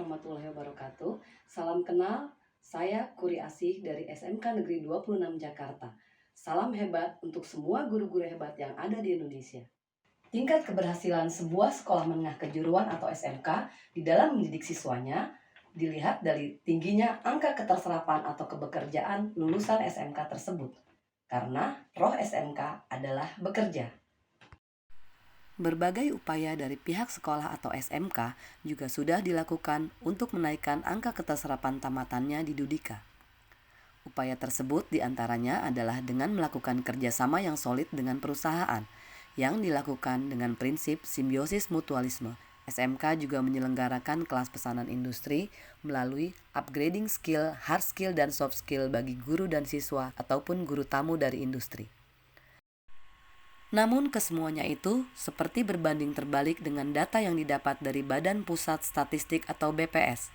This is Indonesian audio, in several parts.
warahmatullahi wabarakatuh. Salam kenal, saya Kuri Asih dari SMK Negeri 26 Jakarta. Salam hebat untuk semua guru-guru hebat yang ada di Indonesia. Tingkat keberhasilan sebuah sekolah menengah kejuruan atau SMK di dalam mendidik siswanya dilihat dari tingginya angka keterserapan atau kebekerjaan lulusan SMK tersebut. Karena roh SMK adalah bekerja. Berbagai upaya dari pihak sekolah atau SMK juga sudah dilakukan untuk menaikkan angka keterserapan tamatannya di Dudika. Upaya tersebut diantaranya adalah dengan melakukan kerjasama yang solid dengan perusahaan, yang dilakukan dengan prinsip simbiosis mutualisme. SMK juga menyelenggarakan kelas pesanan industri melalui upgrading skill, hard skill, dan soft skill bagi guru dan siswa ataupun guru tamu dari industri. Namun kesemuanya itu seperti berbanding terbalik dengan data yang didapat dari Badan Pusat Statistik atau BPS,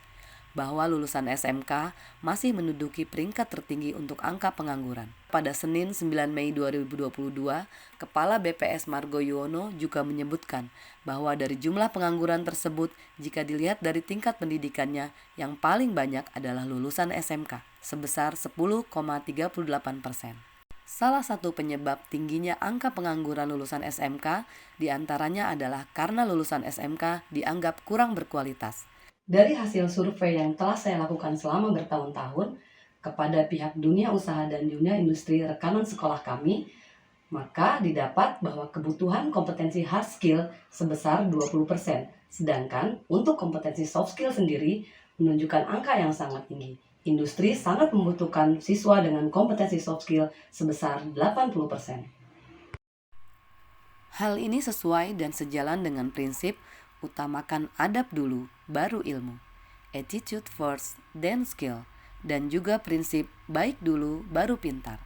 bahwa lulusan SMK masih menduduki peringkat tertinggi untuk angka pengangguran. Pada Senin 9 Mei 2022, Kepala BPS Margo Yuwono juga menyebutkan bahwa dari jumlah pengangguran tersebut, jika dilihat dari tingkat pendidikannya, yang paling banyak adalah lulusan SMK, sebesar 10,38%. Salah satu penyebab tingginya angka pengangguran lulusan SMK diantaranya adalah karena lulusan SMK dianggap kurang berkualitas. Dari hasil survei yang telah saya lakukan selama bertahun-tahun kepada pihak dunia usaha dan dunia industri rekanan sekolah kami, maka didapat bahwa kebutuhan kompetensi hard skill sebesar 20%, sedangkan untuk kompetensi soft skill sendiri menunjukkan angka yang sangat tinggi. Industri sangat membutuhkan siswa dengan kompetensi soft skill sebesar 80%. Hal ini sesuai dan sejalan dengan prinsip utamakan adab dulu, baru ilmu. Attitude first, then skill. Dan juga prinsip baik dulu, baru pintar.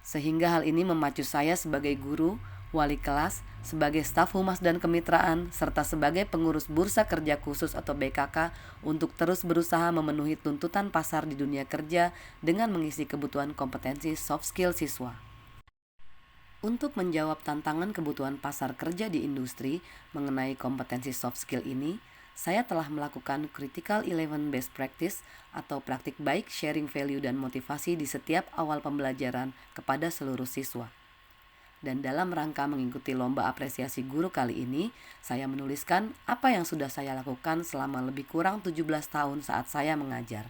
Sehingga hal ini memacu saya sebagai guru, wali kelas, sebagai staf humas dan kemitraan, serta sebagai pengurus Bursa Kerja Khusus atau BKK untuk terus berusaha memenuhi tuntutan pasar di dunia kerja dengan mengisi kebutuhan kompetensi soft skill siswa. Untuk menjawab tantangan kebutuhan pasar kerja di industri mengenai kompetensi soft skill ini, saya telah melakukan Critical 11 Best Practice atau praktik baik sharing value dan motivasi di setiap awal pembelajaran kepada seluruh siswa. Dan dalam rangka mengikuti lomba apresiasi guru kali ini, saya menuliskan apa yang sudah saya lakukan selama lebih kurang 17 tahun saat saya mengajar.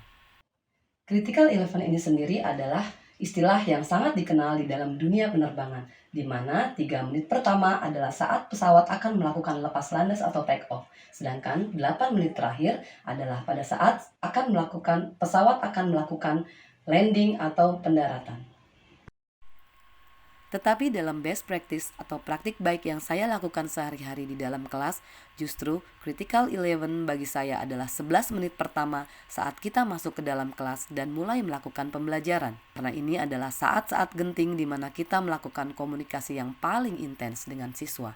Critical 11 ini sendiri adalah istilah yang sangat dikenal di dalam dunia penerbangan, di mana 3 menit pertama adalah saat pesawat akan melakukan lepas landas atau take off, sedangkan 8 menit terakhir adalah pada saat pesawat akan melakukan landing atau pendaratan. Tetapi dalam best practice atau praktik baik yang saya lakukan sehari-hari di dalam kelas, justru Critical 11 bagi saya adalah 11 menit pertama saat kita masuk ke dalam kelas dan mulai melakukan pembelajaran. Karena ini adalah saat-saat genting di mana kita melakukan komunikasi yang paling intens dengan siswa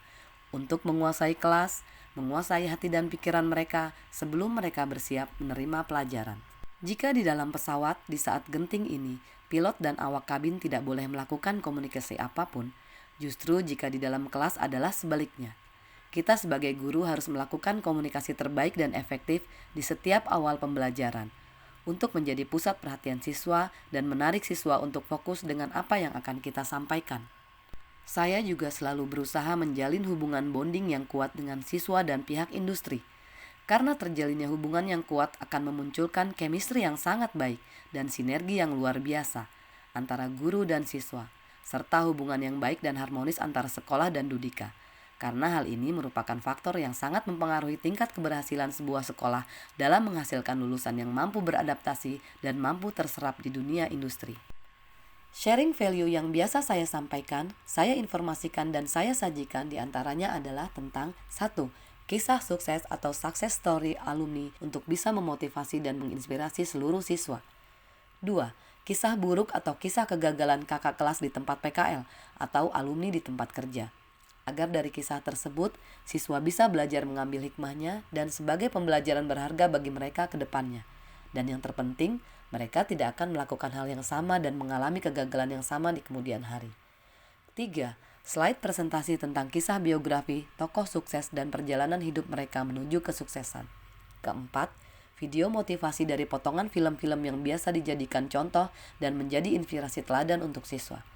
untuk menguasai kelas, menguasai hati dan pikiran mereka sebelum mereka bersiap menerima pelajaran. Jika di dalam pesawat di saat genting ini, pilot dan awak kabin tidak boleh melakukan komunikasi apapun, justru jika di dalam kelas adalah sebaliknya. Kita sebagai guru harus melakukan komunikasi terbaik dan efektif di setiap awal pembelajaran, untuk menjadi pusat perhatian siswa dan menarik siswa untuk fokus dengan apa yang akan kita sampaikan. Saya juga selalu berusaha menjalin hubungan bonding yang kuat dengan siswa dan pihak industri. Karena terjalinnya hubungan yang kuat akan memunculkan chemistry yang sangat baik dan sinergi yang luar biasa antara guru dan siswa, serta hubungan yang baik dan harmonis antara sekolah dan Dudika. Karena hal ini merupakan faktor yang sangat mempengaruhi tingkat keberhasilan sebuah sekolah dalam menghasilkan lulusan yang mampu beradaptasi dan mampu terserap di dunia industri. Sharing value yang biasa saya sampaikan, saya informasikan dan saya sajikan diantaranya adalah tentang 1. Kisah sukses atau success story alumni untuk bisa memotivasi dan menginspirasi seluruh siswa. 2. Kisah buruk atau kisah kegagalan kakak kelas di tempat PKL atau alumni di tempat kerja. Agar dari kisah tersebut, siswa bisa belajar mengambil hikmahnya dan sebagai pembelajaran berharga bagi mereka ke depannya. Dan yang terpenting, mereka tidak akan melakukan hal yang sama dan mengalami kegagalan yang sama di kemudian hari. 3. Slide presentasi tentang kisah biografi, tokoh sukses, dan perjalanan hidup mereka menuju kesuksesan. Keempat, video motivasi dari potongan film-film yang biasa dijadikan contoh dan menjadi inspirasi teladan untuk siswa.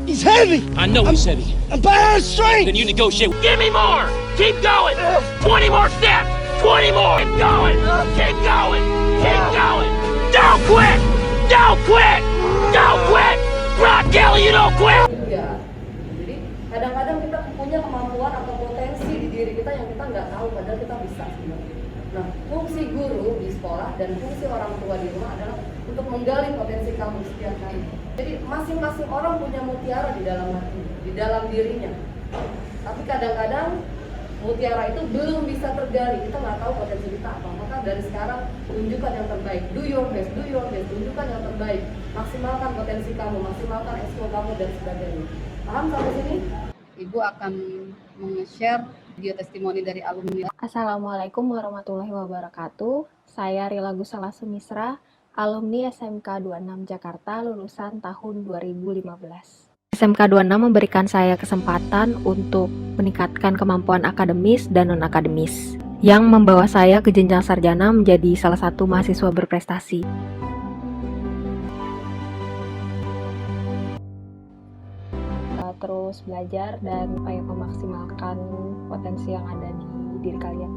He's heavy. I know he's heavy. I'm bad strength. Then you negotiate. Give me more! Keep going! 20 more steps! 20 more! Keep going! Keep going! Keep going! Don't quit! Don't quit! Don't quit! Rock Kelly, you don't quit! Iya, jadi kadang-kadang kita punya kemampuan atau potensi di diri kita yang kita nggak tahu padahal kita bisa sebenarnya. Nah, fungsi guru di sekolah dan fungsi orang tua di rumah adalah untuk menggali potensi kamu setiap hari. Jadi masing-masing orang punya mutiara di dalam hatinya, di dalam dirinya. Tapi kadang-kadang mutiara itu belum bisa tergali, kita nggak tahu potensi kita apa. Maka dari sekarang tunjukkan yang terbaik, do your best, tunjukkan yang terbaik, maksimalkan potensi kamu, maksimalkan ekskul kamu dan sebagainya. Paham sampai sini? Ibu akan meng-share video testimoni dari alumni. Assalamualaikum warahmatullahi wabarakatuh. Saya Rila Gusala Sumisra, alumni SMK 26 Jakarta lulusan tahun 2015. SMK 26 memberikan saya kesempatan untuk meningkatkan kemampuan akademis dan non-akademis yang membawa saya ke jenjang sarjana menjadi salah satu mahasiswa berprestasi. Terus belajar dan upaya memaksimalkan potensi yang ada di diri kalian.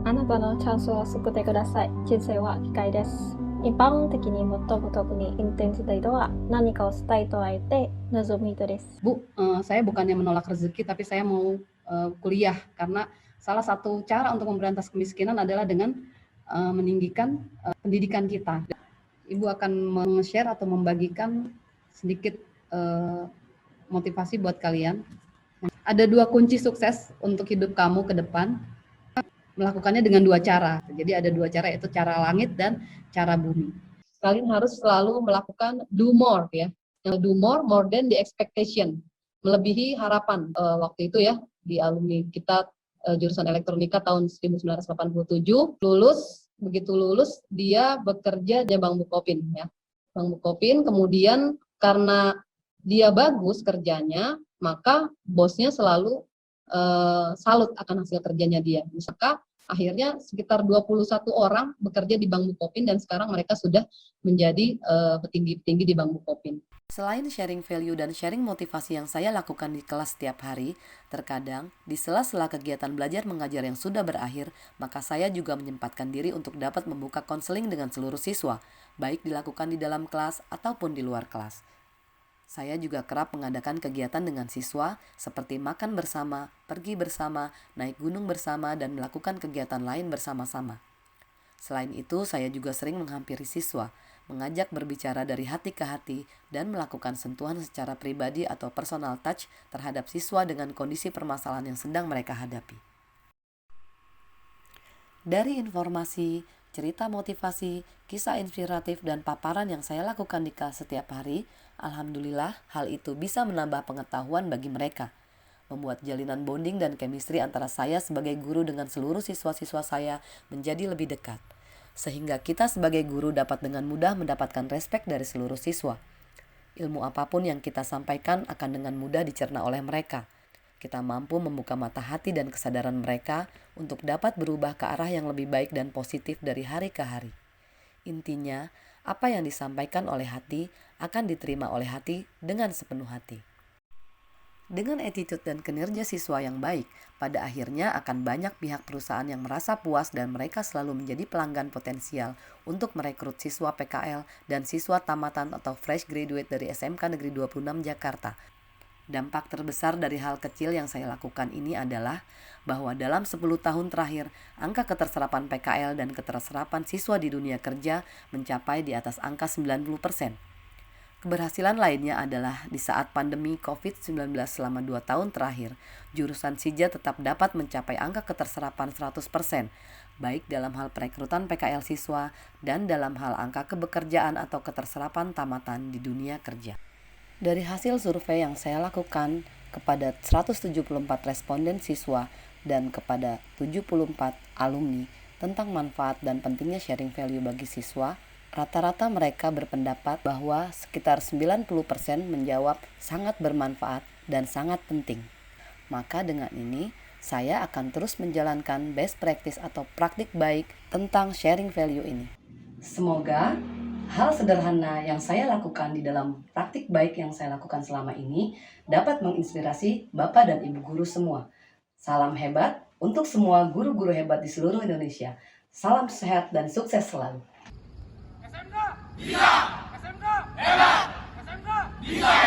Anata no chance wo sukute kudasai. Jinsei wa kikai desu. Ippang teki ni motto toku ni intensitai to wa nanika o shitai to aete nozomu hito desu. Bu, saya bukannya menolak rezeki, tapi saya mau kuliah karena salah satu cara untuk memberantas kemiskinan adalah dengan meninggikan pendidikan kita. Ibu akan meng-share atau membagikan sedikit motivasi buat kalian. Ada 2 kunci sukses untuk hidup kamu ke depan. Melakukannya dengan 2 cara. Jadi ada 2 cara, yaitu cara langit dan cara bumi. Kalian harus selalu melakukan do more ya. Do more than the expectation. Melebihi harapan. Waktu itu ya di alumni kita jurusan elektronika tahun 1987 lulus. Begitu lulus dia bekerja di Bank Bukopin ya. Bank Bukopin, kemudian karena dia bagus kerjanya, maka bosnya selalu salut akan hasil kerjanya dia. Maka akhirnya sekitar 21 orang bekerja di Bank Bukopin dan sekarang mereka sudah menjadi petinggi-petinggi di Bank Bukopin. Selain sharing value dan sharing motivasi yang saya lakukan di kelas setiap hari, terkadang di sela-sela kegiatan belajar mengajar yang sudah berakhir, maka saya juga menyempatkan diri untuk dapat membuka konseling dengan seluruh siswa, baik dilakukan di dalam kelas ataupun di luar kelas. Saya juga kerap mengadakan kegiatan dengan siswa seperti makan bersama, pergi bersama, naik gunung bersama, dan melakukan kegiatan lain bersama-sama. Selain itu, saya juga sering menghampiri siswa, mengajak berbicara dari hati ke hati, dan melakukan sentuhan secara pribadi atau personal touch terhadap siswa dengan kondisi permasalahan yang sedang mereka hadapi. Dari informasi, cerita motivasi, kisah inspiratif, dan paparan yang saya lakukan di kelas setiap hari, alhamdulillah hal itu bisa menambah pengetahuan bagi mereka, membuat jalinan bonding dan chemistry antara saya sebagai guru dengan seluruh siswa-siswa saya menjadi lebih dekat, sehingga kita sebagai guru dapat dengan mudah mendapatkan respek dari seluruh siswa. Ilmu apapun yang kita sampaikan akan dengan mudah dicerna oleh mereka. Kita mampu membuka mata hati dan kesadaran mereka untuk dapat berubah ke arah yang lebih baik dan positif dari hari ke hari. Intinya, apa yang disampaikan oleh hati akan diterima oleh hati dengan sepenuh hati. Dengan attitude dan kinerja siswa yang baik, pada akhirnya akan banyak pihak perusahaan yang merasa puas dan mereka selalu menjadi pelanggan potensial untuk merekrut siswa PKL dan siswa tamatan atau fresh graduate dari SMK Negeri 26 Jakarta. Dampak terbesar dari hal kecil yang saya lakukan ini adalah bahwa dalam 10 tahun terakhir, angka keterserapan PKL dan keterserapan siswa di dunia kerja mencapai di atas angka 90%. Keberhasilan lainnya adalah di saat pandemi COVID-19 selama 2 tahun terakhir, jurusan SIJA tetap dapat mencapai angka keterserapan 100%, baik dalam hal perekrutan PKL siswa dan dalam hal angka kebekerjaan atau keterserapan tamatan di dunia kerja. Dari hasil survei yang saya lakukan kepada 174 responden siswa dan kepada 74 alumni tentang manfaat dan pentingnya sharing value bagi siswa, rata-rata mereka berpendapat bahwa sekitar 90% menjawab sangat bermanfaat dan sangat penting. Maka dengan ini, saya akan terus menjalankan best practice atau praktik baik tentang sharing value ini. Semoga hal sederhana yang saya lakukan di dalam praktik baik yang saya lakukan selama ini dapat menginspirasi Bapak dan Ibu guru semua. Salam hebat untuk semua guru-guru hebat di seluruh Indonesia. Salam sehat dan sukses selalu. SMK bisa, SMK hebat, SMK bisa.